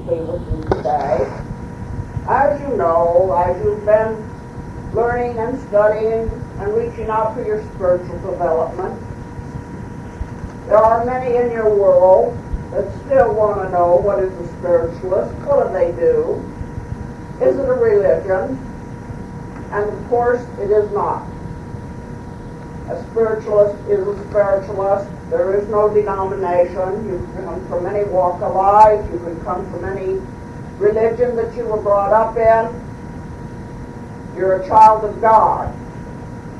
be with you today. As you know, as you've been learning and studying and reaching out for your spiritual development, there are many in your world that still want to know what is a spiritualist, what do they do, is it a religion? And of course, it is not. A spiritualist is a spiritualist. There is no denomination. You can come from any walk of life. You can come from any religion that you were brought up in. You're a child of God.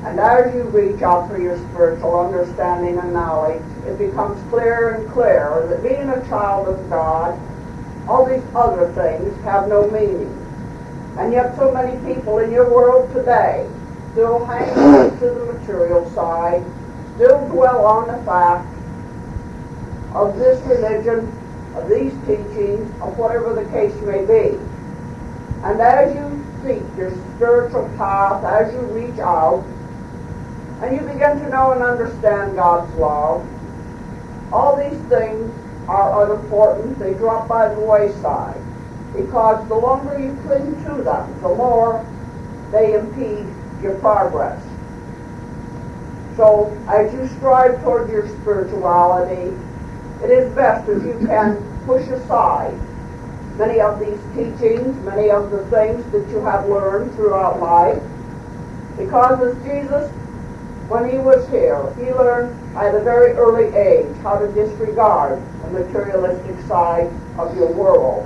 And as you reach out for your spiritual understanding and knowledge, it becomes clearer and clearer that being a child of God, all these other things have no meaning. And yet so many people in your world today still hang on to the material side, still dwell on the fact of this religion, of these teachings, of whatever the case may be. And as you seek your spiritual path, as you reach out, and you begin to know and understand God's love, all these things are unimportant. They drop by the wayside, because the longer you cling to them, the more they impede your progress. So as you strive toward your spirituality, it is best if you can push aside many of these teachings, many of the things that you have learned throughout life, because as Jesus, when he was here, he learned at a very early age how to disregard the materialistic side of your world.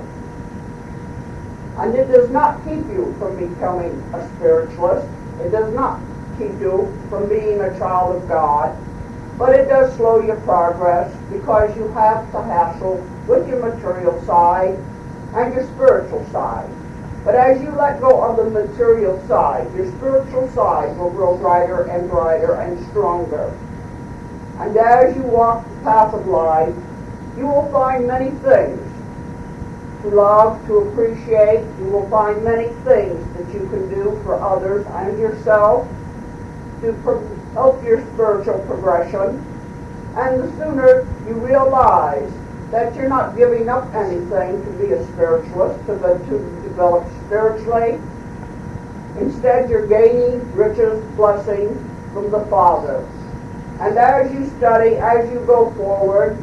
And it does not keep you from becoming a spiritualist. It does not keep you from being a child of God, but it does slow your progress because you have to hassle with your material side and your spiritual side. But as you let go of the material side, your spiritual side will grow brighter and brighter and stronger. And as you walk the path of life, you will find many things to love, to appreciate. You will find many things that you can do for others and yourself to help your spiritual progression. And the sooner you realize that you're not giving up anything to be a spiritualist, to develop spiritually, instead you're gaining riches, blessings from the Father. And as you study, as you go forward,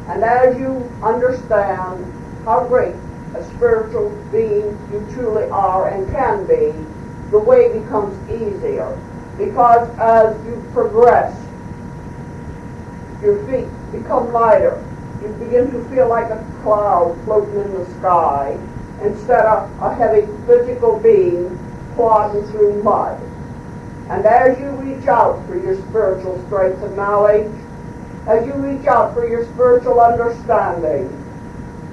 and as you understand how great a spiritual being you truly are and can be, the way becomes easier. Because as you progress, your feet become lighter. You begin to feel like a cloud floating in the sky instead of a heavy physical being plodding through mud. And as you reach out for your spiritual strength and knowledge, as you reach out for your spiritual understanding,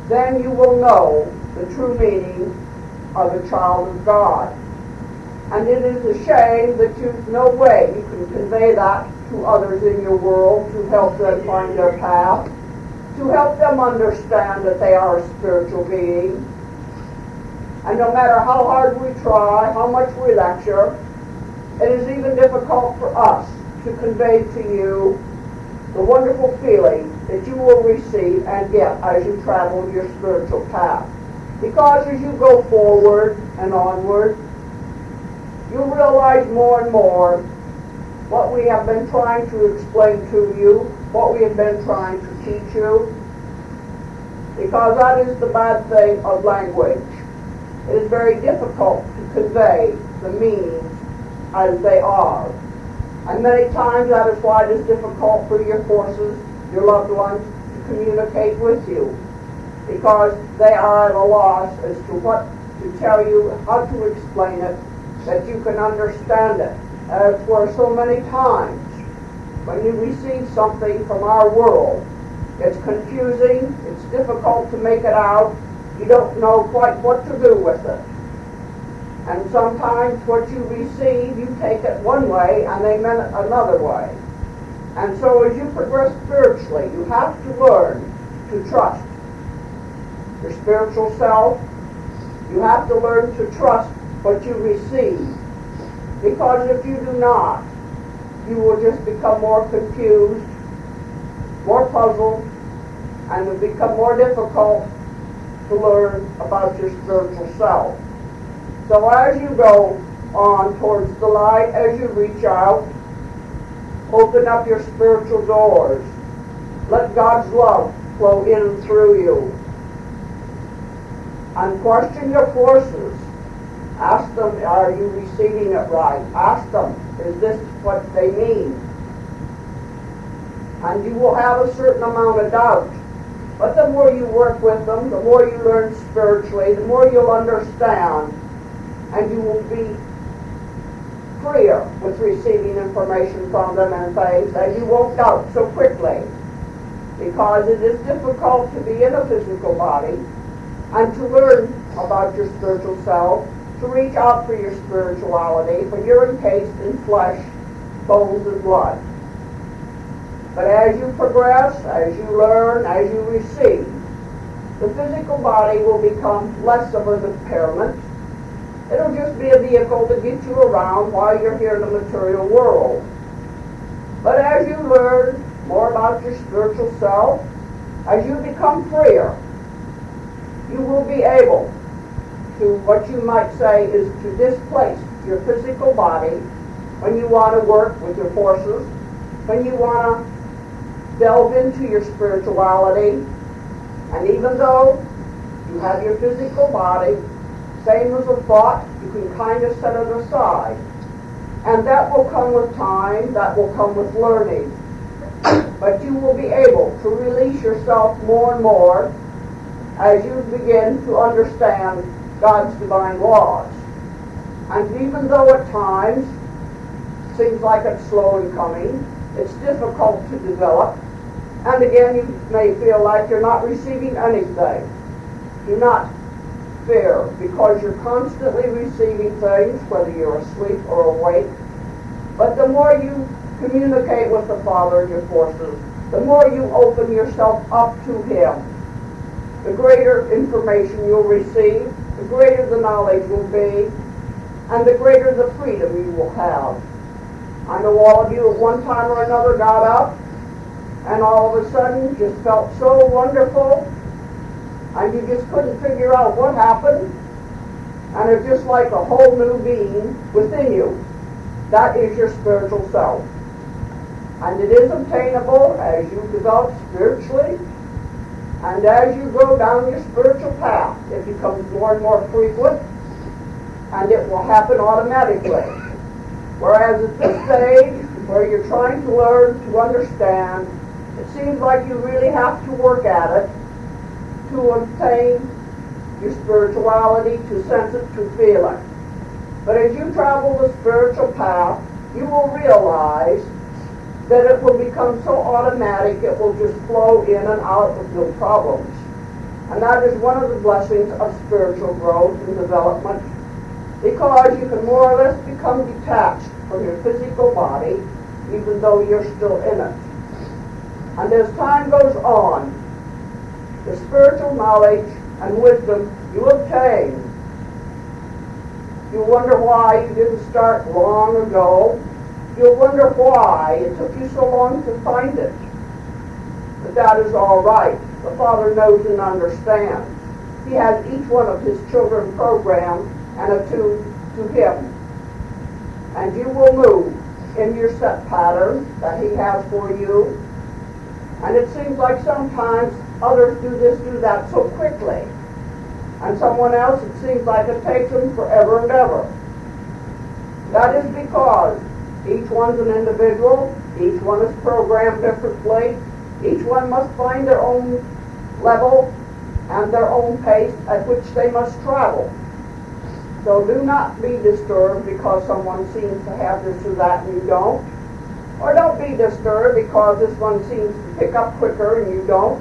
then you will know the true meaning of a child of God. And it is a shame that there's no way you can convey that to others in your world to help them find their path, to help them understand that they are a spiritual being. And no matter how hard we try, how much we lecture, it is even difficult for us to convey to you the wonderful feeling that you will receive and get as you travel your spiritual path. Because as you go forward and onward, you'll realize more and more what we have been trying to explain to you, what we have been trying to teach you, because that is the bad thing of language. It is very difficult to convey the meanings as they are. And many times that is why it is difficult for your forces, your loved ones, to communicate with you, because they are at a loss as to what to tell you, how to explain it, that you can understand it. As for so many times, when you receive something from our world, it's confusing, it's difficult to make it out, you don't know quite what to do with it. And sometimes what you receive, you take it one way and they meant it another way. And so as you progress spiritually, you have to learn to trust your spiritual self. You have to learn to trust what you receive. Because if you do not, you will just become more confused, more puzzled, and it will become more difficult to learn about your spiritual self. So as you go on towards the light, as you reach out, open up your spiritual doors. Let God's love flow in and through you. And question your forces. Ask them, are you receiving it right? Ask them, is this what they mean? And you will have a certain amount of doubt. But the more you work with them, the more you learn spiritually, the more you'll understand, and you will be freer with receiving information from them and things, and you won't doubt so quickly. Because it is difficult to be in a physical body and to learn about your spiritual self, to reach out for your spirituality, for you're encased in flesh, bones, and blood. But as you progress, as you learn, as you receive, the physical body will become less of an impairment. It'll just be a vehicle to get you around while you're here in the material world. But as you learn more about your spiritual self, as you become freer, you will be able to, what you might say, is to displace your physical body when you want to work with your forces, when you want to delve into your spirituality. And even though you have your physical body, same as a thought, you can kind of set it aside. And that will come with time, that will come with learning. But you will be able to release yourself more and more as you begin to understand God's divine laws. And even though at times it seems like it's slow in coming, it's difficult to develop, and again you may feel like you're not receiving anything. Do not fear, because you're constantly receiving things, whether you're asleep or awake. But the more you communicate with the Father and your forces, the more you open yourself up to Him, the greater information you'll receive, the greater the knowledge will be, and the greater the freedom you will have. I know all of you at one time or another got up and all of a sudden just felt so wonderful, and you just couldn't figure out what happened, and it's just like a whole new being within you. That is your spiritual self. And it is obtainable as you develop spiritually, and as you go down your spiritual path, it becomes more and more frequent, and it will happen automatically. Whereas at this stage, where you're trying to learn to understand, it seems like you really have to work at it to obtain your spirituality, to sense it, to feel it. But as you travel the spiritual path, you will realize that it will become so automatic, it will just flow in and out with no problems. And that is one of the blessings of spiritual growth and development, because you can more or less become detached from your physical body, even though you're still in it. And as time goes on, the spiritual knowledge and wisdom you obtain, you wonder why you didn't start long ago. You'll wonder why it took you so long to find it. But that is all right. The Father knows and understands. He has each one of His children programmed and attuned to Him. And you will move in your set pattern that He has for you. And it seems like sometimes others do this, do that so quickly. And someone else, it seems like it takes them forever and ever. That is because each one's an individual, each one is programmed differently, each one must find their own level and their own pace at which they must travel. So do not be disturbed because someone seems to have this or that and you don't. Or don't be disturbed because this one seems to pick up quicker and you don't.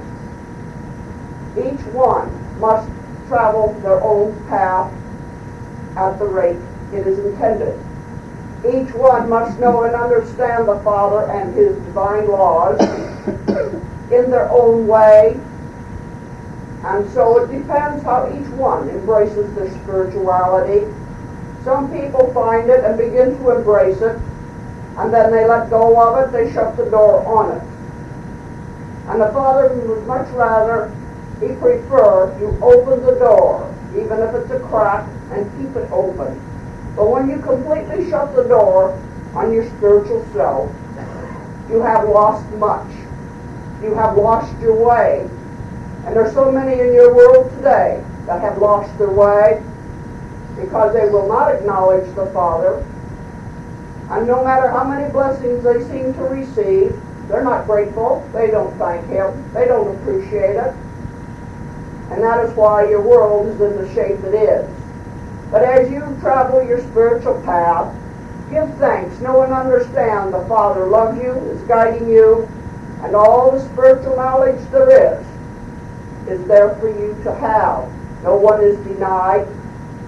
Each one must travel their own path at the rate it is intended. Each one must know and understand the Father and His divine laws in their own way. And so it depends how each one embraces their spirituality. Some people find it and begin to embrace it, and then they let go of it, they shut the door on it. And the Father would much rather He prefers you open the door, even if it's a crack, and keep it open. But when you completely shut the door on your spiritual self, you have lost much. You have lost your way. And there's so many in your world today that have lost their way because they will not acknowledge the Father. And no matter how many blessings they seem to receive, they're not grateful. They don't thank Him. They don't appreciate it. And that is why your world is in the shape it is. But as you travel your spiritual path, give thanks. Know and understand the Father loves you, is guiding you, and all the spiritual knowledge there is there for you to have. No one is denied.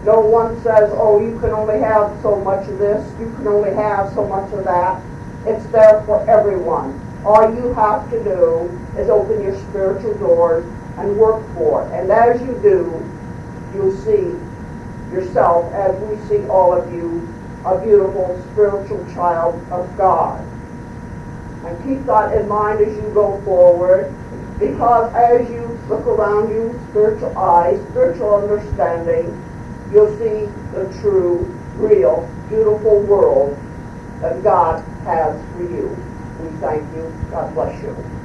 No one says, oh, you can only have so much of this, you can only have so much of that. It's there for everyone. All you have to do is open your spiritual doors and work for it. And as you do, you'll see yourself, as we see all of you, a beautiful spiritual child of God. And keep that in mind as you go forward, because as you look around you, spiritual eyes, spiritual understanding, you'll see the true, real, beautiful world that God has for you. We thank you. God bless you.